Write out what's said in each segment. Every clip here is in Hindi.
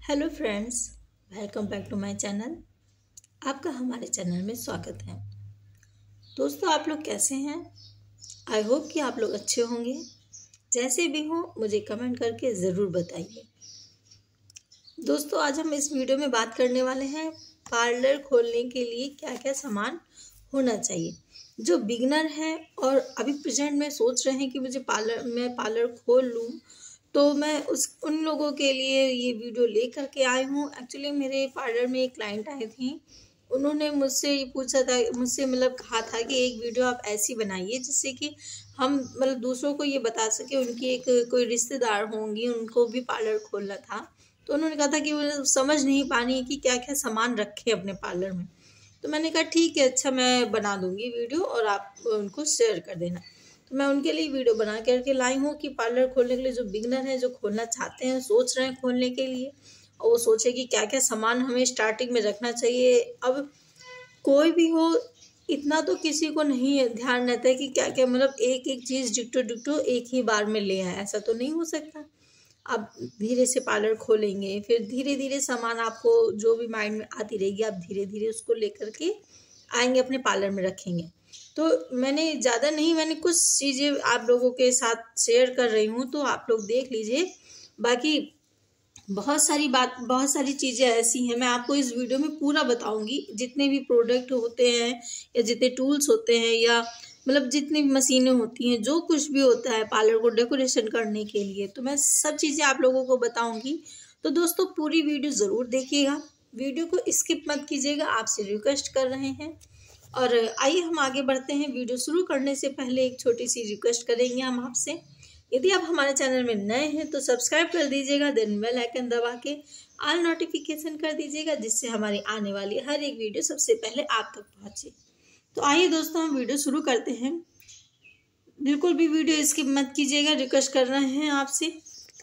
Hello friends, welcome back to my channel. आपका हमारे चैनल में स्वागत है। दोस्तों, आप लोग कैसे हैं? आई होप कि आप लोग अच्छे होंगे। जैसे भी हो मुझे कमेंट करके ज़रूर बताइए। दोस्तों, आज हम इस वीडियो में बात करने वाले हैं पार्लर खोलने के लिए क्या क्या सामान होना चाहिए। जो बिगनर हैं और अभी प्रेजेंट में सोच रहे हैं कि मैं पार्लर खोल लूँ, तो मैं उन लोगों के लिए ये वीडियो ले करके आई हूँ। एक्चुअली मेरे पार्लर में एक क्लाइंट आई थी। उन्होंने मुझसे ये पूछा था, मुझसे कहा था कि एक वीडियो आप ऐसी बनाइए जिससे कि हम दूसरों को ये बता सके। उनकी एक कोई रिश्तेदार होंगी, उनको भी पार्लर खोलना था। तो उन्होंने कहा था कि वो समझ नहीं पा रही कि क्या क्या सामान रखे अपने पार्लर में। तो मैंने कहा ठीक है, अच्छा मैं बना दूँगी वीडियो और आप उनको शेयर कर देना। तो मैं उनके लिए वीडियो बना करके लाई हूँ कि पार्लर खोलने के लिए जो बिगनर हैं, जो खोलना चाहते हैं, सोच रहे हैं खोलने के लिए, और वो सोचे कि क्या क्या सामान हमें स्टार्टिंग में रखना चाहिए। अब कोई भी हो, इतना तो किसी को नहीं ध्यान रहता है कि क्या क्या एक एक चीज़ डिट्टो डिट्टो एक ही बार में ले आए, ऐसा तो नहीं हो सकता। आप धीरे से पार्लर खोलेंगे, फिर धीरे धीरे सामान आपको जो भी माइंड में आती रहेगी, आप धीरे धीरे उसको लेकर के आएंगे, अपने पार्लर में रखेंगे। तो मैंने ज़्यादा नहीं, मैंने कुछ चीज़ें आप लोगों के साथ शेयर कर रही हूँ, तो आप लोग देख लीजिए। बाकी बहुत सारी चीज़ें ऐसी हैं, मैं आपको इस वीडियो में पूरा बताऊंगी। जितने भी प्रोडक्ट होते हैं या जितने टूल्स होते हैं या जितनी भी मशीनें होती हैं, जो कुछ भी होता है पार्लर को डेकोरेशन करने के लिए, तो मैं सब चीज़ें आप लोगों को बताऊंगी। तो दोस्तों, पूरी वीडियो ज़रूर देखिएगा, वीडियो को स्किप मत कीजिएगा, आपसे रिक्वेस्ट कर रहे हैं। और आइए हम आगे बढ़ते हैं। वीडियो शुरू करने से पहले एक छोटी सी रिक्वेस्ट करेंगे हम आपसे। यदि आप हमारे चैनल में नए हैं तो सब्सक्राइब कर दीजिएगा, देन बेल आइकन दबा के ऑल नोटिफिकेशन कर दीजिएगा, जिससे हमारी आने वाली हर एक वीडियो सबसे पहले आप तक पहुंचे। तो आइए दोस्तों, हम वीडियो शुरू करते हैं। बिल्कुल भी वीडियो स्किप मत कीजिएगा, रिक्वेस्ट कर रहे हैं आपसे।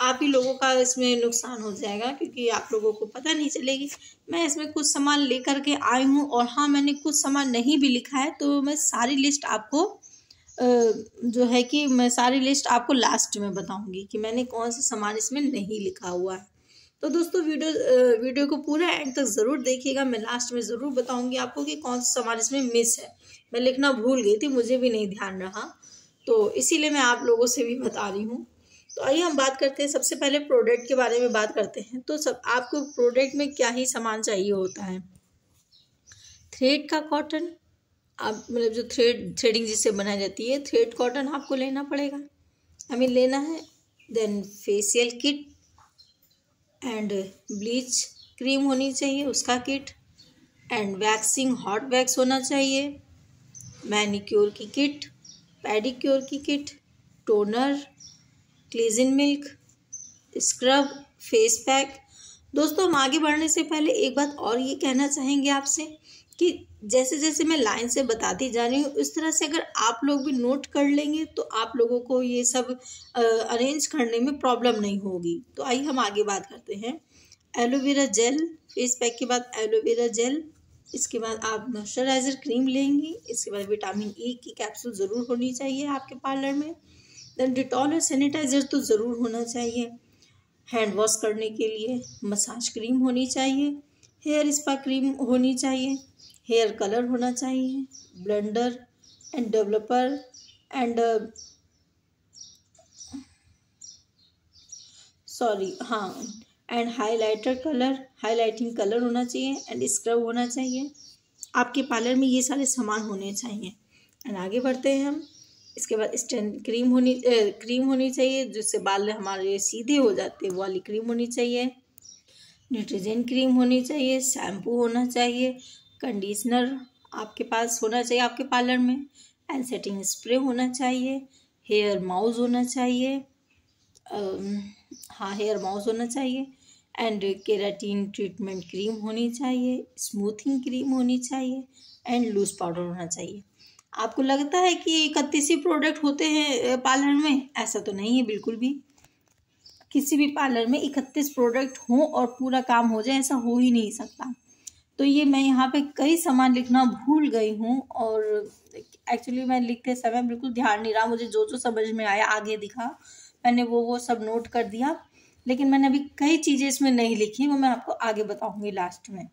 आप ही लोगों का इसमें नुकसान हो जाएगा, क्योंकि आप लोगों को पता नहीं चलेगी। मैं इसमें कुछ सामान लेकर के आई हूँ, और हाँ, मैंने कुछ सामान नहीं भी लिखा है, तो मैं सारी लिस्ट आपको जो है कि मैं सारी लिस्ट आपको लास्ट में बताऊंगी कि मैंने कौन सा सामान इसमें नहीं लिखा हुआ है। तो दोस्तों, वीडियो को पूरा एंड तक ज़रूर देखिएगा। मैं लास्ट में ज़रूर बताऊंगी आपको कि कौन सा सामान इसमें मिस है। मैं लिखना भूल गई थी, मुझे भी नहीं ध्यान रहा, तो इसीलिए मैं आप लोगों से भी बता रही हूँ। तो आइए हम बात करते हैं। सबसे पहले प्रोडक्ट के बारे में बात करते हैं। तो सब आपको प्रोडक्ट में क्या ही सामान चाहिए होता है। थ्रेड का कॉटन, आप जो थ्रेडिंग जिससे बनाई जाती है, थ्रेड कॉटन आपको लेना पड़ेगा, हमें लेना है। Then facial kit and bleach cream होनी चाहिए, उसका kit. And waxing hot wax होना चाहिए। मैनिक्योर की किट, पेडिक्योर की kit, toner, cleansing milk, scrub, face pack. दोस्तों, हम आगे बढ़ने से पहले एक बात और ये कहना चाहेंगे आपसे कि जैसे जैसे मैं लाइन से बताती जा रही हूँ, उस तरह से अगर आप लोग भी नोट कर लेंगे तो आप लोगों को ये सब अरेंज करने में प्रॉब्लम नहीं होगी। तो आइए हम आगे बात करते हैं। एलोवेरा जेल, फेस पैक के बाद एलोवेरा जेल, इसके बाद आप मॉइस्चराइजर क्रीम लेंगी, इसके बाद विटामिन ई की कैप्सूल ज़रूर होनी चाहिए आपके पार्लर में। देन डिटॉल और सैनिटाइजर तो ज़रूर होना चाहिए। हैंड वॉश करने के लिए मसाज क्रीम होनी चाहिए, हेयर स्पा क्रीम होनी चाहिए, हेयर कलर होना चाहिए, blender end developer and and highlighting colour होना चाहिए, एंड स्क्रब होना चाहिए। आपके पार्लर में ये सारे सामान होने चाहिए। एंड आगे बढ़ते हैं हम। इसके बाद स्टैंड क्रीम होनी चाहिए, जिससे बाल हमारे सीधे हो जाते हैं, वो वाली क्रीम होनी चाहिए। न्यूट्रिजेन क्रीम होनी चाहिए, शैम्पू होना चाहिए, कंडीशनर आपके पास होना चाहिए आपके पार्लर में, एंड सेटिंग स्प्रे होना चाहिए, हेयर माउस होना चाहिए, हेयर माउस होना चाहिए, एंड केराटिन ट्रीटमेंट क्रीम होनी चाहिए, स्मूथिंग क्रीम होनी चाहिए, एंड लूज पाउडर होना चाहिए। आपको लगता है कि 31 ही प्रोडक्ट होते हैं पार्लर में? ऐसा तो नहीं है बिल्कुल भी। किसी भी पार्लर में 31 प्रोडक्ट हों और पूरा काम हो जाए, ऐसा हो ही नहीं सकता। तो ये मैं यहाँ पे कई सामान लिखना भूल गई हूँ, और एक्चुअली मैं लिखते समय बिल्कुल ध्यान नहीं रहा, मुझे जो जो समझ में आया आगे दिखा, मैंने वो सब नोट कर दिया। लेकिन मैंने अभी कई चीज़ें इसमें नहीं लिखी, वो मैं आपको आगे बताऊंगी लास्ट में।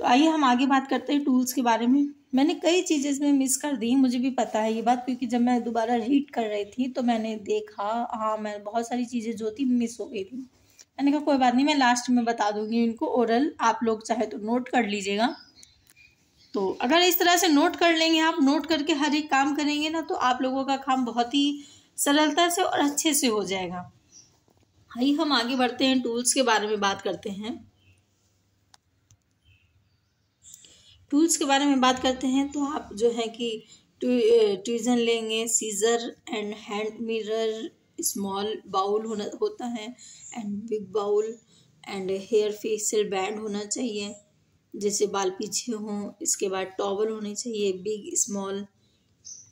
तो आइए हम आगे बात करते हैं टूल्स के बारे में। मैंने कई चीज़ें इसमें मिस कर दी, मुझे भी पता है ये बात, क्योंकि जब मैं दोबारा रीड कर रही थी तो मैंने देखा, हाँ मैं बहुत सारी चीज़ें जो थी मिस हो गई थी। मैंने कहा कोई बात नहीं, मैं लास्ट में बता दूंगी इनको ओरल, आप लोग चाहे तो नोट कर लीजिएगा। तो अगर इस तरह से नोट कर लेंगे, आप नोट करके हर एक काम करेंगे ना, तो आप लोगों का काम बहुत ही सरलता से और अच्छे से हो जाएगा। आइए हम आगे बढ़ते हैं, टूल्स के बारे में बात करते हैं। टूल्स के बारे में बात करते हैं तो आप जो है कि ट्वीज़न लेंगे, scissor and hand mirror, small bowl होता है and big bowl, and hair facial band होना चाहिए जैसे बाल पीछे हों। इसके बाद टॉवल होने चाहिए big small,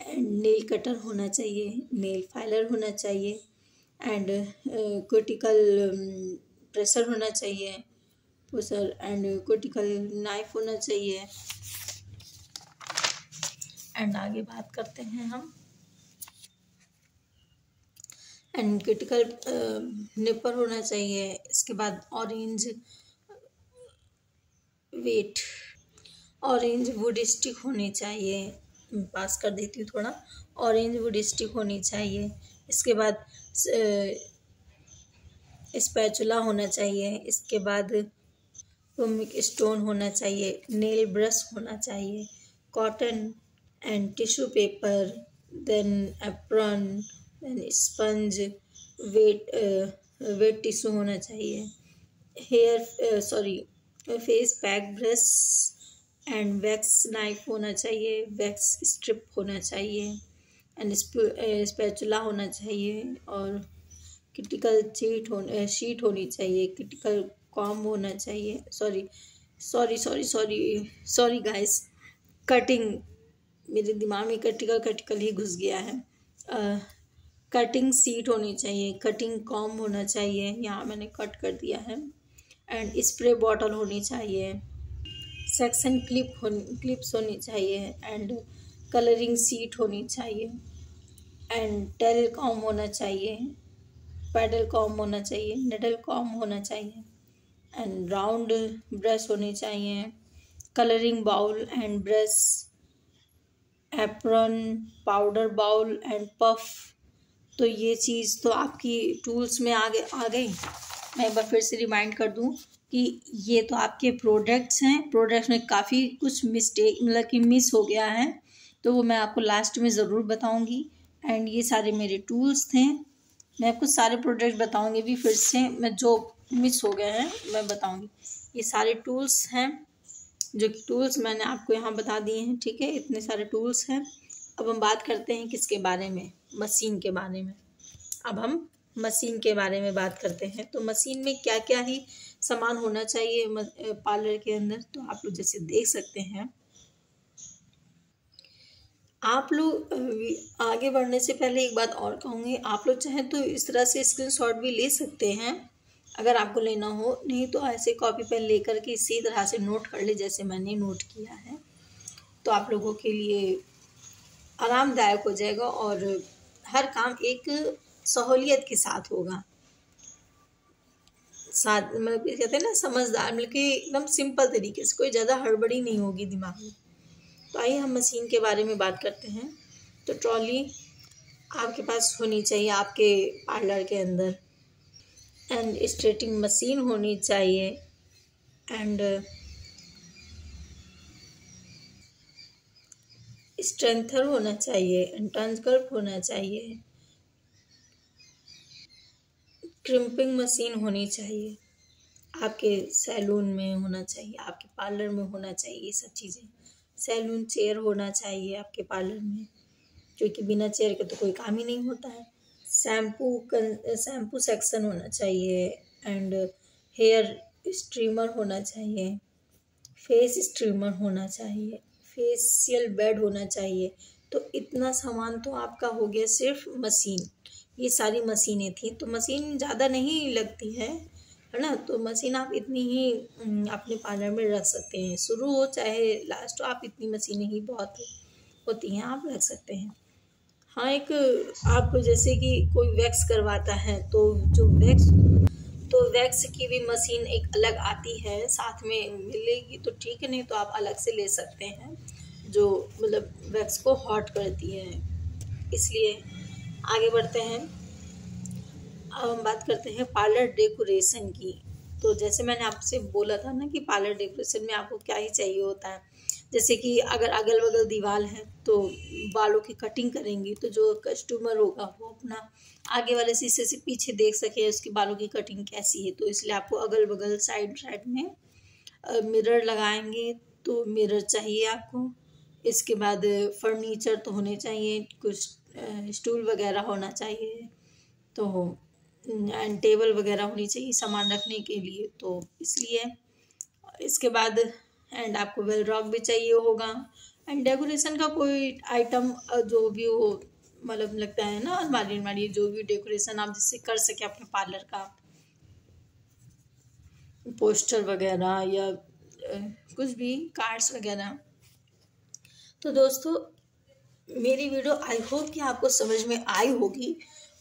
and nail cutter होना चाहिए, नेल फाइलर होना चाहिए, एंड क्यूटिकल प्रेशर होना चाहिए, पुशर एंड क्यूटिकल नाइफ होना चाहिए। एंड आगे बात करते हैं हम, एंड क्यूटिकल निपर होना चाहिए। इसके बाद ऑरेंज वुड स्टिक होनी चाहिए, पास कर देती हूँ थोड़ा, ऑरेंज वुड स्टिक होनी चाहिए। इसके बाद स्पैचुला होना चाहिए। इसके बाद पुमिक स्टोन होना चाहिए, नेल ब्रश होना चाहिए, cotton and tissue paper, then apron, then sponge, wet tissue होना चाहिए, face pack brush and wax knife होना चाहिए, वैक्स स्ट्रिप होना चाहिए, एंड स्पैचुला होना चाहिए, और क्रिटिकल शीट होनी चाहिए, क्रिटिकल कॉम होना चाहिए, सॉरी गाइस, कटिंग, मेरे दिमाग में कटिकल ही घुस गया है। कटिंग सीट होनी चाहिए, कटिंग कॉम होना चाहिए, यहाँ मैंने कट कर दिया है, एंड स्प्रे बॉटल होनी चाहिए, सेक्शन क्लिप्स होनी चाहिए, एंड कलरिंग सीट होनी चाहिए, एंड टेल कॉम होना चाहिए, पैडल कॉम होना चाहिए, निडल कॉम होना चाहिए, एंड राउंड ब्रश होनी चाहिए, colouring bowl and brush, apron, powder bowl and puff. तो ये चीज़ तो आपकी टूल्स में आ गई। मैं एक बार फिर से रिमाइंड कर दूं कि ये तो आपके प्रोडक्ट्स हैं, प्रोडक्ट्स में काफ़ी कुछ मिस्टेक मतलब कि मिस हो गया है, तो वो मैं आपको लास्ट में ज़रूर बताऊंगी। एंड ये सारे मेरे टूल्स थे, मैं आपको सारे प्रोडक्ट बताऊंगी भी फिर से, मैं जो मिस हो गए हैं मैं बताऊंगी। ये सारे टूल्स हैं, जो कि टूल्स मैंने आपको यहाँ बता दिए हैं, ठीक है, इतने सारे टूल्स हैं। अब हम बात करते हैं किसके बारे में, मशीन के बारे में। अब हम मशीन के बारे में बात करते हैं। तो मशीन में क्या क्या ही सामान होना चाहिए पार्लर के अंदर, तो आप लोग जैसे देख सकते हैं। आप लोग आगे बढ़ने से पहले एक बात और कहूँगी, आप लोग चाहें तो इस तरह से स्क्रीनशॉट भी ले सकते हैं अगर आपको लेना हो, नहीं तो ऐसे कॉपी पेन लेकर के इसी तरह से नोट कर ले जैसे मैंने नोट किया है, तो आप लोगों के लिए आरामदायक हो जाएगा और हर काम एक सहूलियत के साथ होगा, साथ मतलब कहते हैं ना समझदार, मतलब कि एकदम सिंपल तरीके से, कोई ज़्यादा हड़बड़ी नहीं होगी दिमाग में। तो आइए हम मशीन के बारे में बात करते हैं। तो ट्रॉली आपके पास होनी चाहिए आपके पार्लर के अंदर, एंड स्ट्रेटिंग मशीन होनी चाहिए, एंड स्ट्रेंथर होना चाहिए, एंड टर्नस्कर्फ होना चाहिए, क्रिम्पिंग मशीन होनी चाहिए, आपके सैलून में होना चाहिए, आपके पार्लर में होना चाहिए ये सब चीज़ें। सैलून चेयर होना चाहिए आपके पार्लर में, क्योंकि बिना चेयर के तो कोई काम ही नहीं होता है। शैम्पू सेक्शन होना चाहिए, एंड हेयर स्ट्रीमर होना चाहिए, फेस स्ट्रीमर होना चाहिए, फेशियल बेड होना चाहिए। तो इतना सामान तो आपका हो गया सिर्फ मशीन, ये सारी मशीनें थी। तो मशीन ज़्यादा नहीं लगती है ना, तो मशीन आप इतनी ही अपने पार्लर में रख सकते हैं, शुरू हो चाहे लास्ट हो, आप इतनी मशीनें ही बहुत होती हैं, आप रख सकते हैं। हाँ, एक आप जैसे कि कोई वैक्स करवाता है, तो जो वैक्स वैक्स की भी मशीन एक अलग आती है, साथ में मिलेगी तो ठीक है, नहीं तो आप अलग से ले सकते हैं, जो मतलब वैक्स को हॉट करती है। इसलिए आगे बढ़ते हैं। अब हम बात करते हैं पार्लर डेकोरेशन की। तो जैसे मैंने आपसे बोला था ना कि पार्लर डेकोरेशन में आपको क्या ही चाहिए होता है, जैसे कि अगर अगल बगल दीवार है तो बालों की कटिंग करेंगी तो जो कस्टमर होगा वो अपना आगे वाले शीशे से पीछे देख सके उसकी बालों की कटिंग कैसी है। तो इसलिए आपको अगल बगल साइड साइड में मिरर लगाएंगे, तो मिरर चाहिए आपको। इसके बाद फर्नीचर तो होने चाहिए, कुछ स्टूल वगैरह होना चाहिए, तो एंड टेबल वगैरह होनी चाहिए सामान रखने के लिए, तो इसलिए। इसके बाद एंड आपको वेल रॉक भी चाहिए होगा। एंड डेकोरेशन का कोई आइटम जो भी हो, मतलब लगता है ना अलमारी जो भी डेकोरेशन आप जिससे कर सके अपने पार्लर का, पोस्टर वगैरह या कुछ भी कार्ड्स वगैरह। तो दोस्तों मेरी वीडियो आई होप कि आपको समझ में आई होगी।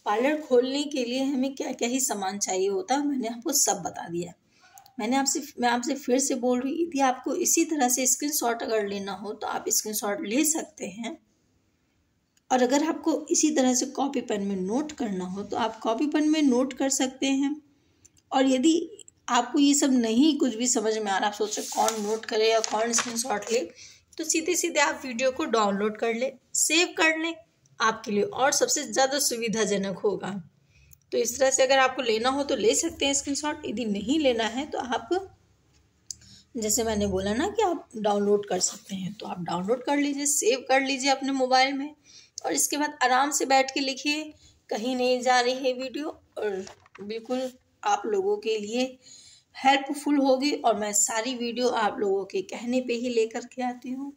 पार्लर खोलने के लिए हमें क्या क्या ही सामान चाहिए होता है मैंने आपको सब बता दिया। मैं आपसे फिर से बोल रही, यदि आपको इसी तरह से स्क्रीनशॉट अगर लेना हो तो आप स्क्रीनशॉट ले सकते हैं, और अगर आपको इसी तरह से कॉपी पेन में नोट करना हो तो आप कॉपी पेन में नोट कर सकते हैं। और यदि आपको ये सब नहीं कुछ भी समझ में आ रहा, आप सोच रहे कौन नोट करे या कौन स्क्रीनशॉट ले, तो सीधे सीधे आप वीडियो को डाउनलोड कर ले, सेव कर लें, आपके लिए और सबसे ज़्यादा सुविधाजनक होगा। तो इस तरह से अगर आपको लेना हो तो ले सकते हैं स्क्रीनशॉट, यदि नहीं लेना है तो आप जैसे मैंने बोला ना कि आप डाउनलोड कर सकते हैं, तो आप डाउनलोड कर लीजिए, सेव कर लीजिए अपने मोबाइल में, और इसके बाद आराम से बैठ के लिखिए, कहीं नहीं जा रही है वीडियो, और बिल्कुल आप लोगों के लिए हेल्पफुल होगी। और मैं सारी वीडियो आप लोगों के कहने पे ही लेकर के आती हूँ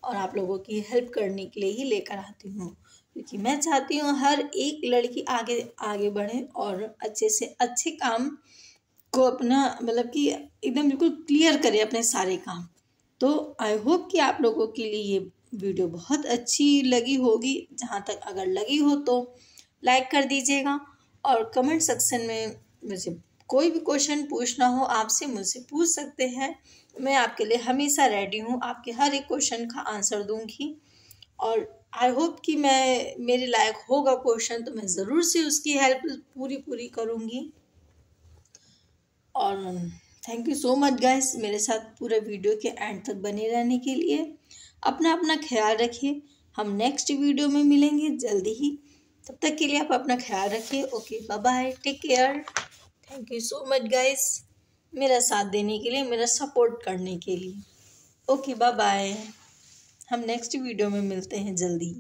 और आप लोगों की हेल्प करने के लिए ही लेकर आती हूँ, क्योंकि मैं चाहती हूँ हर एक लड़की आगे आगे बढ़े और अच्छे से अच्छे काम को अपना मतलब कि एकदम बिल्कुल क्लियर करे अपने सारे काम। तो आई होप कि आप लोगों के लिए ये वीडियो बहुत अच्छी लगी होगी। जहाँ तक अगर लगी हो तो लाइक कर दीजिएगा, और कमेंट सेक्शन में मुझे कोई भी क्वेश्चन पूछना हो आपसे मुझसे पूछ सकते हैं। मैं आपके लिए हमेशा रेडी हूँ, आपके हर एक क्वेश्चन का आंसर दूंगी। और आई होप कि मेरे लायक होगा क्वेश्चन तो मैं ज़रूर से उसकी हेल्प पूरी करूँगी। और thank you so much guys मेरे साथ पूरे वीडियो के एंड तक बने रहने के लिए। अपना ख्याल रखिए, हम नेक्स्ट वीडियो में मिलेंगे जल्दी ही। तब तक के लिए आप अपना ख्याल रखिए। Okay, bye bye, take care. Thank you so much guys मेरा साथ देने के लिए, मेरा सपोर्ट करने के लिए। ओके, बाय बाय, हम नेक्स्ट वीडियो में मिलते हैं जल्दी।